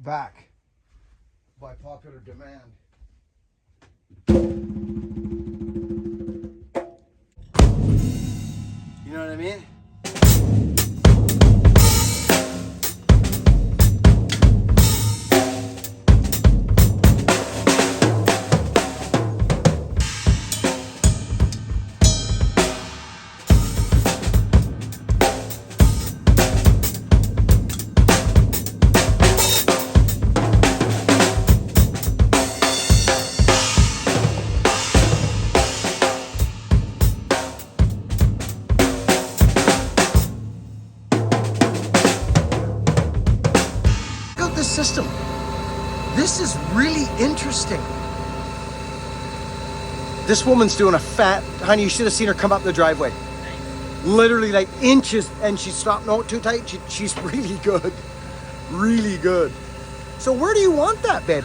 back by popular demand. You know what I mean? System. This is really interesting. This woman's doing a fat, honey, you should have seen her come up the driveway. Literally like inches, and she stopped, no, too tight. She's really good. Really good. So where do you want that, babe?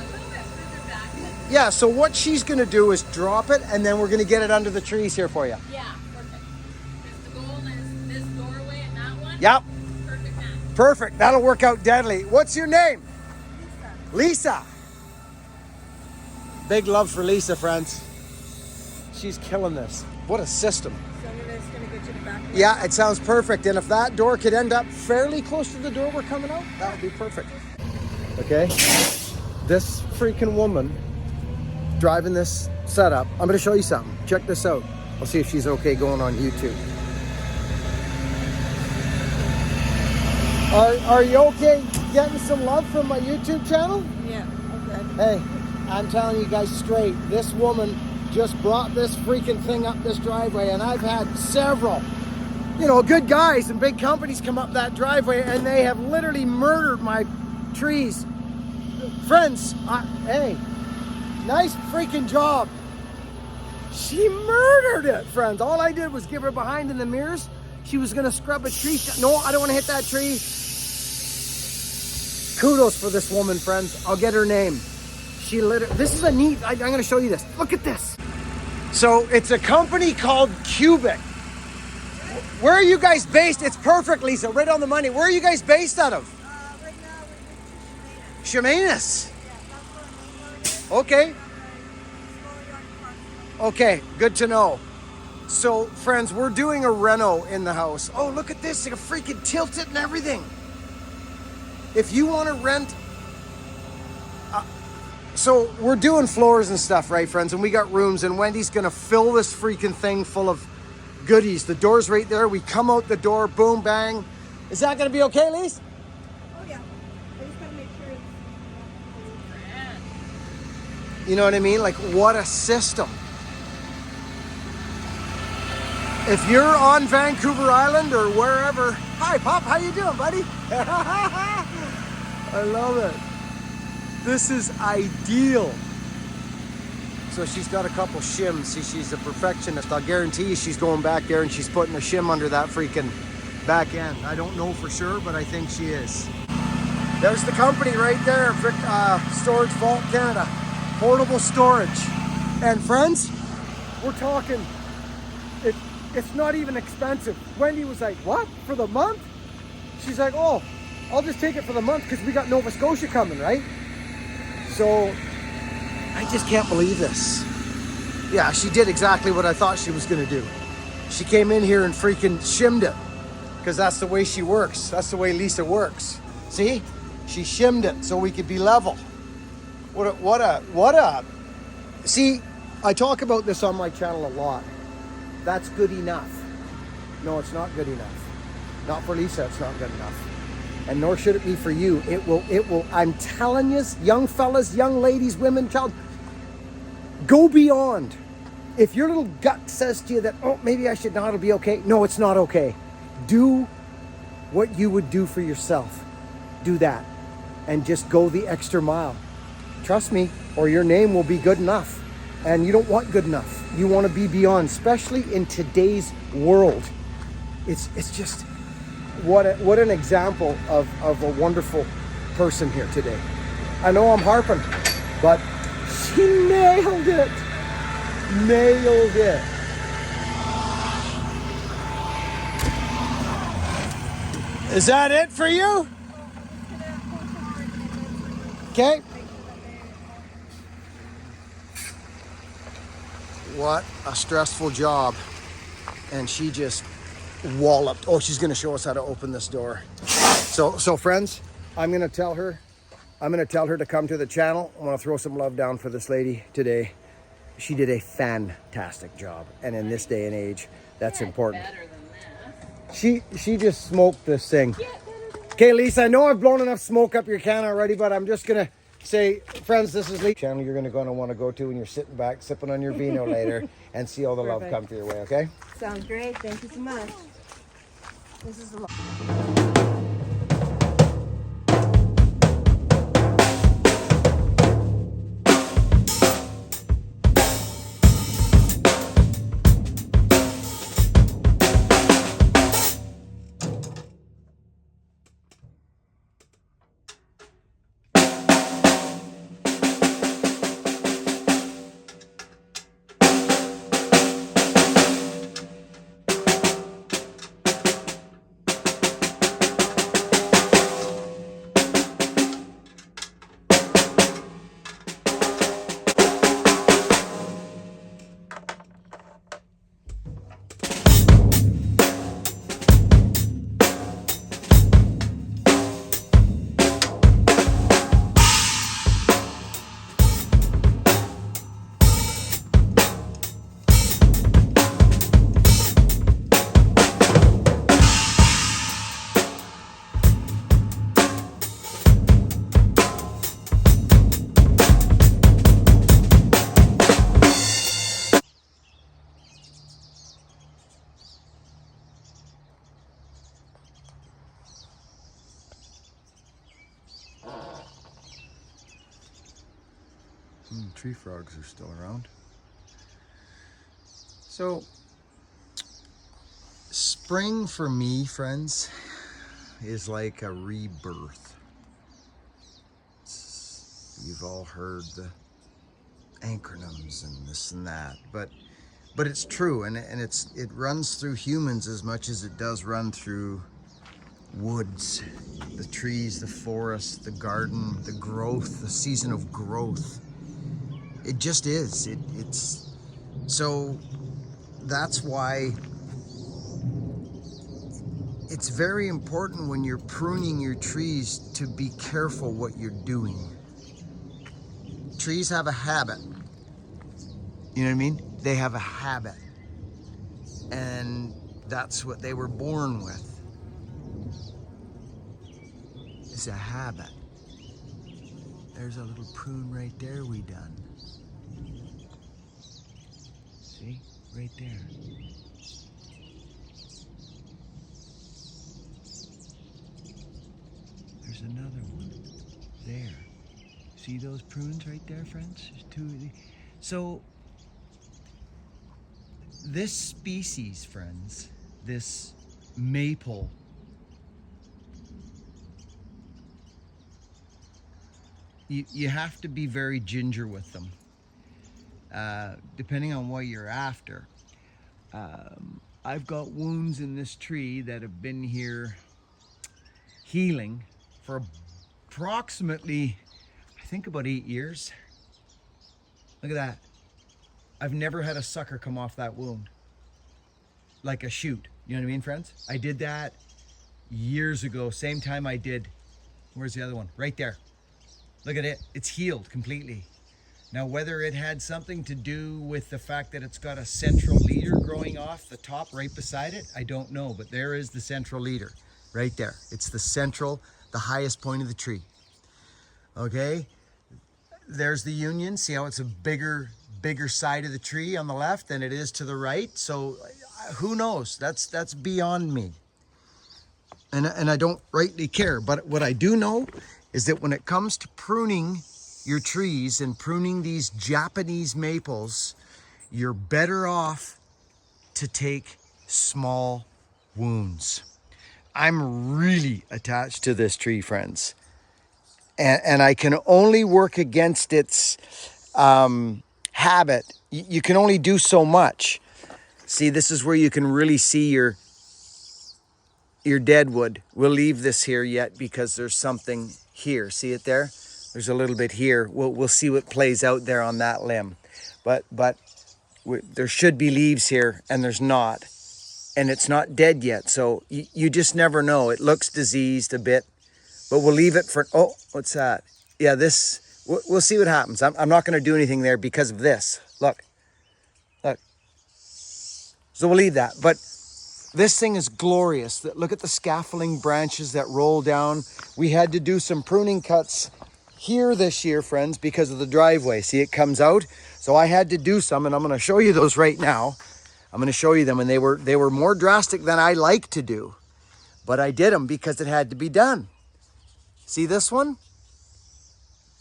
Yeah, so what she's gonna do is drop it, and then we're gonna get it under the trees here for you. Yeah, perfect. Because the goal is this doorway and that one. Yep. Perfect match. Perfect, that'll work out deadly. What's your name? Lisa. Big love for Lisa, friends. She's killing this. What a system. So it's going to get you the back. Yeah, it sounds perfect. And if that door could end up fairly close to the door we're coming out, that would be perfect. Okay. This freaking woman driving this setup. I'm going to show you something. Check this out. I'll see if she's okay going on YouTube. Are you okay getting some love from my YouTube channel? Yeah, okay. Hey, I'm telling you guys straight, this woman just brought this freaking thing up this driveway, and I've had several, you know, good guys and big companies come up that driveway, and they have literally murdered my trees. Friends, hey, nice freaking job. She murdered it, friends. All I did was give her behind in the mirrors. She was gonna scrub a tree. No, I don't wanna hit that tree. Kudos for this woman, friends. I'll get her name. She literally, this is a neat, I'm gonna show you this. Look at this. So it's a company called Cubic. Where are you guys based? It's perfect, Lisa, right on the money. Where are you guys based out of? Right now we're in Chemainus. Yeah, that's where Okay. Okay, good to know. So, friends, we're doing a reno in the house. Oh, look at this. I can freaking tilt it and everything. If you want to rent... so, we're doing floors and stuff, right, friends? And we got rooms, and Wendy's going to fill this freaking thing full of goodies. The door's right there. We come out the door, boom, bang. Is that going to be okay, Lise? Oh, yeah. I just got to make sure it's... You know what I mean? Like, what a system. If you're on Vancouver Island or wherever, hi Pop, how you doing, buddy? I love it. This is ideal. So she's got a couple shims. See, she's a perfectionist. I'll guarantee you she's going back there and she's putting a shim under that freaking back end. I don't know for sure, but I think she is. There's the company right there, Storage Vault Canada. Portable storage. And friends, we're talking, it's not even expensive. Wendy was like, what? For the month? She's like, oh, I'll just take it for the month because we got Nova Scotia coming, right? So, I just can't believe this. Yeah, she did exactly what I thought she was gonna do. She came in here and freaking shimmed it because that's the way she works. That's the way Lisa works. See? She shimmed it so we could be level. What a, see, I talk about this on my channel a lot. That's good enough. No, it's not good enough. Not for Lisa, it's not good enough. And nor should it be for you. It will, I'm telling you, young fellas, young ladies, women, child, go beyond. If your little gut says to you that, oh, maybe I should not, it'll be okay. No, it's not okay. Do what you would do for yourself. Do that. And just go the extra mile. Trust me, or your name will be good enough. And you don't want good enough. You want to be beyond, especially in today's world. It's just, what an example of a wonderful person here today. I know I'm harping, but she nailed it. Nailed it. Is that it for you? Okay. What a stressful job. And she just walloped. Oh, she's gonna show us how to open this door. So friends, I'm gonna tell her to come to the channel. I wanna throw some love down for this lady today. She did a fantastic job. And in this day and age, that's important. Better than this. She just smoked this thing. Okay, Lisa, I know I've blown enough smoke up your can already, but I'm just gonna say, friends, this is Lisa. Channel you're gonna want to go to when you're sitting back, sipping on your vino later, and see all the love come to your way, okay? Sounds great. Thank you so much. This is a lot. Tree frogs are still around. So, spring for me, friends, is like a rebirth. You've all heard the acronyms and this and that, but it's true, and it runs through humans as much as it does run through woods, the trees, the forest, the garden, the growth, the season of growth. It just is. It's so that's why it's very important when you're pruning your trees to be careful what you're doing. Trees have a habit. You know what I mean? They have a habit. And that's what they were born with. It's a habit. There's a little prune right there we done. See? Right there. There's another one. There. See those prunes right there, friends? There's two of these. So, this species, friends, this maple, you have to be very ginger with them, depending on what you're after. I've got wounds in this tree that have been here healing for approximately, I think, about 8 years. Look at that. I've never had a sucker come off that wound. Like a shoot. You know what I mean, friends? I did that years ago. Same time I did. Where's the other one? Right there. Look at it. It's healed completely. Now, whether it had something to do with the fact that it's got a central leader growing off the top right beside it, I don't know. But there is the central leader right there. It's the central, the highest point of the tree. Okay? There's the union. See how it's a bigger side of the tree on the left than it is to the right? So who knows? That's beyond me. And I don't rightly care. But what I do know is that when it comes to pruning your trees and pruning these Japanese maples, you're better off to take small wounds. I'm really attached to this tree, friends. And I can only work against its habit. You can only do so much. See, this is where you can really see your deadwood. We'll leave this here yet because there's something here. See it there? There's a little bit here. We'll see what plays out there on that limb. But there should be leaves here, and there's not. And it's not dead yet, so you just never know. It looks diseased a bit, but we'll leave it for, oh, what's that? Yeah, we'll see what happens. I'm not going to do anything there because of this. Look. So we'll leave that. But this thing is glorious. Look at the scaffolding branches that roll down. We had to do some pruning cuts here this year, friends, because of the driveway. See, it comes out. So I had to do some, and I'm going to show you those right now. I'm going to show you them, and they were more drastic than I like to do. But I did them because it had to be done. See this one?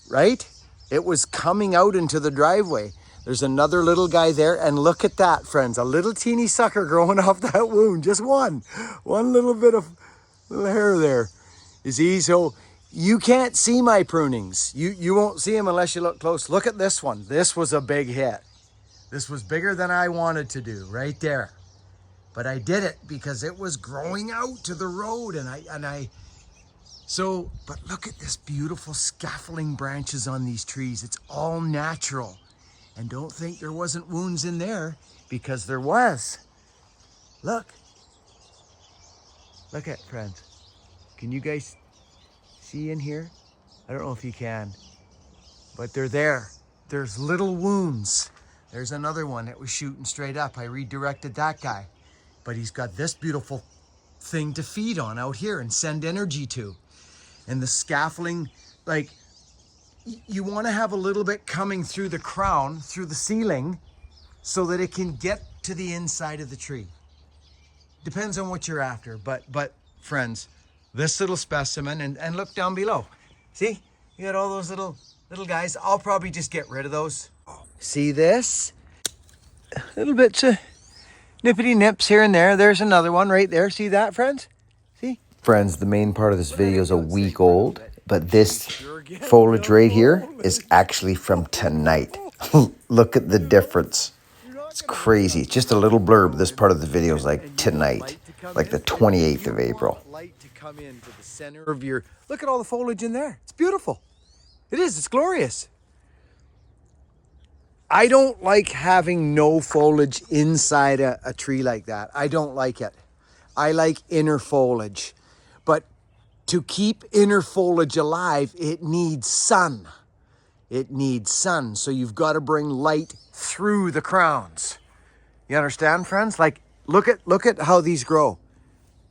Right? It was coming out into the driveway. There's another little guy there, and look at that, friends. A little teeny sucker growing off that wound. Just one little bit of little hair there. You see, so you can't see my prunings. You won't see them unless you look close. Look at this one. This was a big hit. This was bigger than I wanted to do, right there. But I did it because it was growing out to the road, but look at this beautiful scaffolding branches on these trees. It's all natural. And don't think there wasn't wounds in there, because there was. Look. Look at, friends. Can you guys see in here? I don't know if you can, but they're there. There's little wounds. There's another one that was shooting straight up. I redirected that guy, but he's got this beautiful thing to feed on out here and send energy to. And the scaffolding, like, you want to have a little bit coming through the crown, through the ceiling, so that it can get to the inside of the tree. Depends on what you're after, but friends, this little specimen, and look down below. See, you got all those little guys. I'll probably just get rid of those. See this? Little bits of nippity nips here and there. There's another one right there. See that, friends? See? Friends, the main part of this video is a week old, but this foliage right here is actually from tonight. Look at the difference. It's crazy. It's just a little blurb. This part of the video is like tonight, like the 28th of April. Light to come into the center of your, look at all the foliage in there. It's beautiful. It is. It's glorious. I don't like having no foliage inside a tree like that. I don't like it. I like inner foliage. But to keep inner foliage alive, it needs sun. It needs sun. So you've got to bring light through the crowns. You understand, friends? Like, look at how these grow.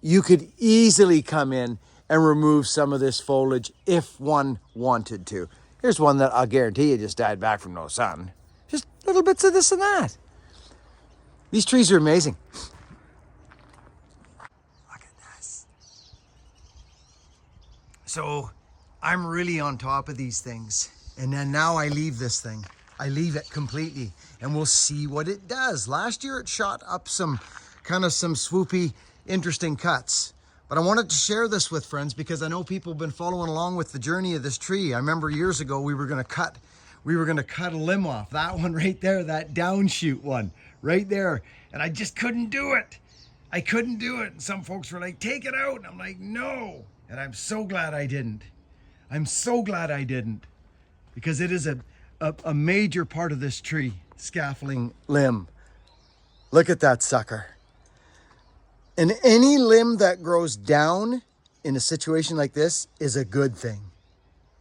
You could easily come in and remove some of this foliage if one wanted to. Here's one that I'll guarantee you just died back from no sun. Just little bits of this and that. These trees are amazing. Look at this. So I'm really on top of these things. And then now I leave this thing. I leave it completely, and we'll see what it does. Last year it shot up some swoopy, interesting cuts. But I wanted to share this with friends because I know people have been following along with the journey of this tree. I remember years ago we were gonna cut a limb off. That one right there, that downshoot one, right there. And I just couldn't do it. I couldn't do it. And some folks were like, take it out. And I'm like, no. And I'm so glad I didn't. I'm so glad I didn't. Because it is a major part of this tree, scaffolding limb. Look at that sucker. And any limb that grows down in a situation like this is a good thing.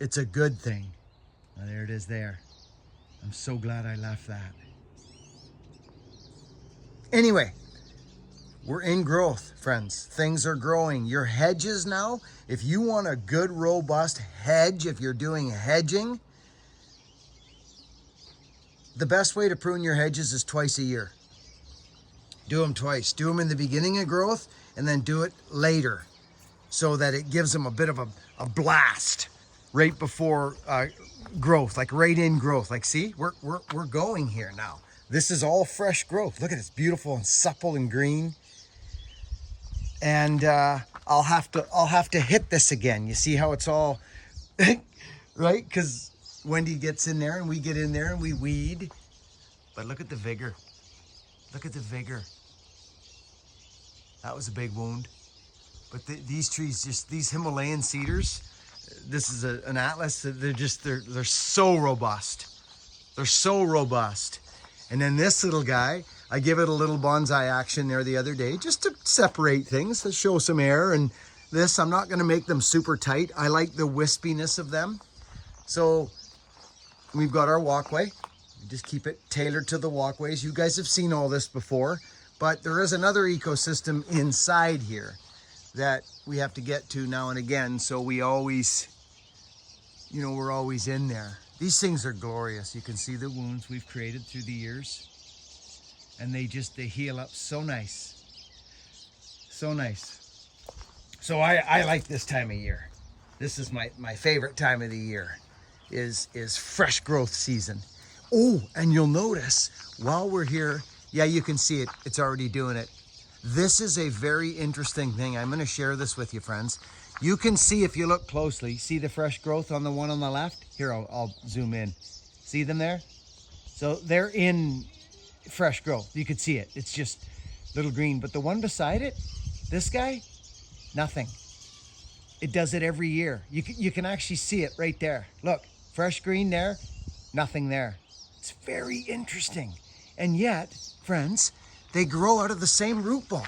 It's a good thing. Now, there it is there. I'm so glad I left that. Anyway, we're in growth, friends. Things are growing. Your hedges now, if you want a good, robust hedge, if you're doing hedging, the best way to prune your hedges is twice a year. Do them twice. Do them in the beginning of growth and then do it later so that it gives them a bit of a blast right before growth, like right in growth. Like, see, we're going here now. This is all fresh growth. Look at it, it's beautiful and supple and green. And I'll have to hit this again. You see how it's all right? Because Wendy gets in there and we get in there and we weed. But look at the vigor. Look at the vigor. That was a big wound. But these trees, just these Himalayan cedars, this is an Atlas. They're so robust. They're so robust. And then this little guy, I give it a little bonsai action there the other day just to separate things, to show some air. And this, I'm not gonna make them super tight. I like the wispiness of them. So we've got our walkway. We just keep it tailored to the walkways. You guys have seen all this before, but there is another ecosystem inside here that we have to get to now and again. So we always, you know, we're always in there. These things are glorious. You can see the wounds we've created through the years, and they heal up so nice. So nice. So I like this time of year. This is my favorite time of the year, is fresh growth season. Oh, and you'll notice while we're here, yeah, you can see it. It's already doing it. This is a very interesting thing. I'm gonna share this with you, friends. You can see, if you look closely, see the fresh growth on the one on the left? Here, I'll zoom in. See them there? So they're in fresh growth. You can see it. It's just little green. But the one beside it, this guy, nothing. It does it every year. You can actually see it right there. Look, fresh green there, nothing there. It's very interesting. And yet, friends, they grow out of the same root ball.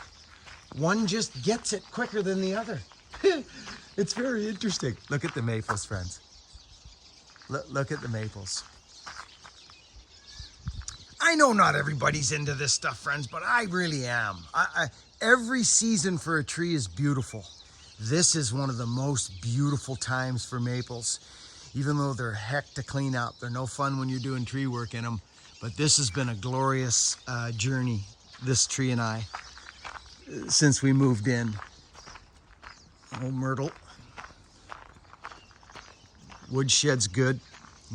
One just gets it quicker than the other. It's very interesting. Look at the maples, friends. Look at the maples. I know not everybody's into this stuff, friends, but I really am. Every season for a tree is beautiful. This is one of the most beautiful times for maples. Even though they're heck to clean up. They're no fun when you're doing tree work in them. But this has been a glorious journey, this tree and I, since we moved in. Old myrtle. Woodshed's good.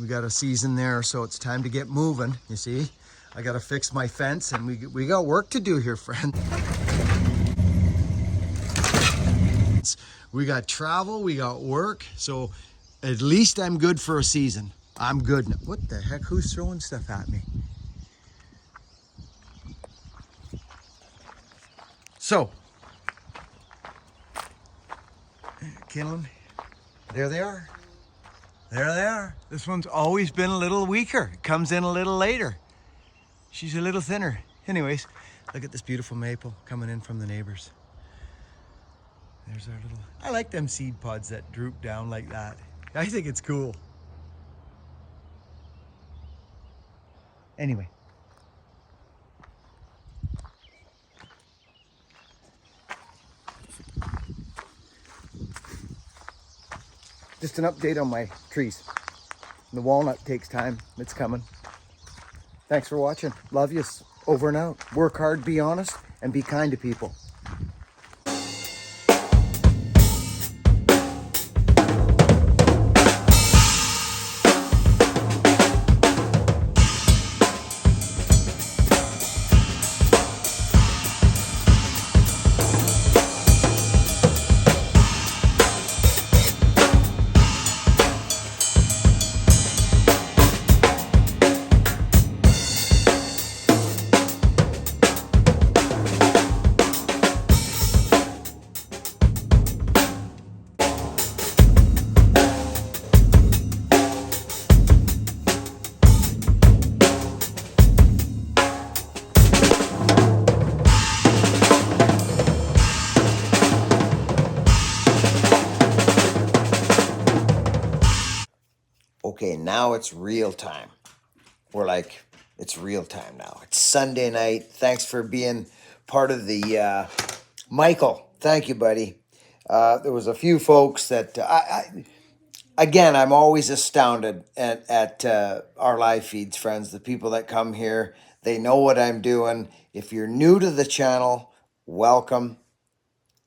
We got a season there, so it's time to get moving. You see, I got to fix my fence, and we got work to do here, friend. We got travel, we got work, so at least I'm good for a season. I'm good now. What the heck? Who's throwing stuff at me? So, kindling. There they are. There they are. This one's always been a little weaker. It comes in a little later. She's a little thinner. Anyways, look at this beautiful maple coming in from the neighbors. There's our little, I like them seed pods that droop down like that. I think it's cool. Anyway. Just an update on my trees. The walnut takes time. It's coming. Thanks for watching. Love yous. Over and out. Work hard, be honest, and be kind to people. Okay, now it's real time. We're like, it's real time now. It's Sunday night. Thanks for being part of the, Michael, thank you, buddy. There was a few folks that, again, I'm always astounded at our live feeds, friends. The people that come here, they know what I'm doing. If you're new to the channel, welcome.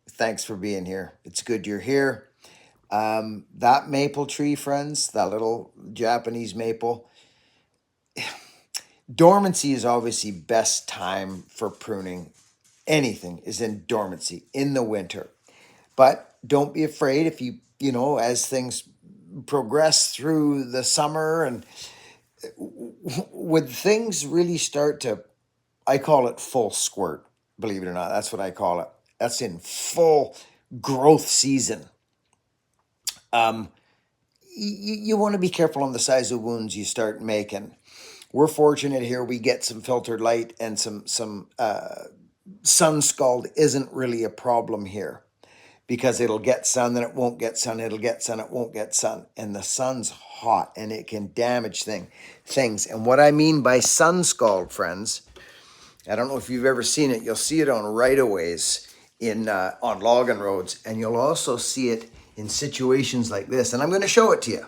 Thanks for being here. It's good you're here. That maple tree, friends, that little Japanese maple, dormancy is obviously best time for pruning. Anything is in dormancy in the winter. But don't be afraid if you know, as things progress through the summer and when things really start to, I call it full squirt, believe it or not. That's what I call it. That's in full growth season. you want to be careful on the size of wounds you start making. We're fortunate here. We get some filtered light and some sun scald isn't really a problem here because it'll get sun, then it won't get sun. It'll get sun, it won't get sun. And the sun's hot and it can damage things. And what I mean by sun scald, friends, I don't know if you've ever seen it. You'll see it on right-of-ways on logging roads, and you'll also see it in situations like this. And I'm going to show it to you.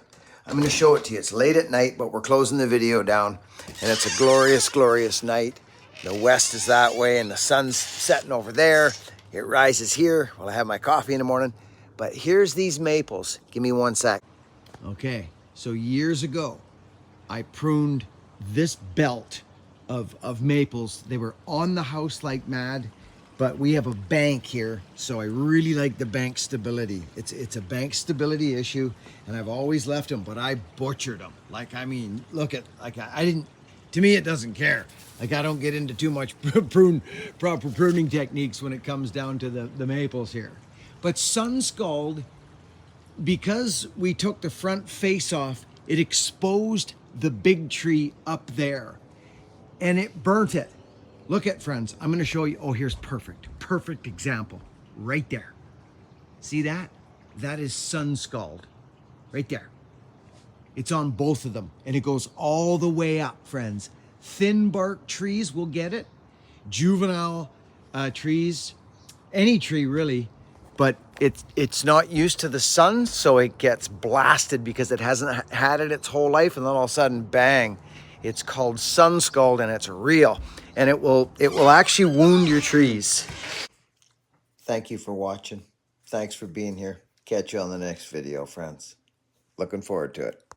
It's late at night, but we're closing the video down, and it's a glorious, glorious night. The west is that way, and the sun's setting over there. It rises here. Well, I have my coffee in the morning. But here's these maples. Give me one sec. Okay, so years ago, I pruned this belt of maples. They were on the house like mad, but we have a bank here, so I really like the bank stability. It's a bank stability issue, and I've always left them, but I butchered them. Like, I mean, look at, like, I didn't, to me, it doesn't care. Like, I don't get into too much proper pruning techniques when it comes down to the maples here. But sun scald, because we took the front face off, it exposed the big tree up there, and it burnt it. Look at, friends, I'm gonna show you. Oh, here's perfect example right there. See that? That is sun scald right there. It's on both of them, and it goes all the way up, friends. Thin bark trees will get it. Juvenile trees, any tree really, but it's not used to the sun, so it gets blasted because it hasn't had it its whole life, and then all of a sudden, bang. It's called sun scald, and it's real, and it will actually wound your trees. Thank you for watching. Thanks for being here. Catch you on the next video, friends. Looking forward to it.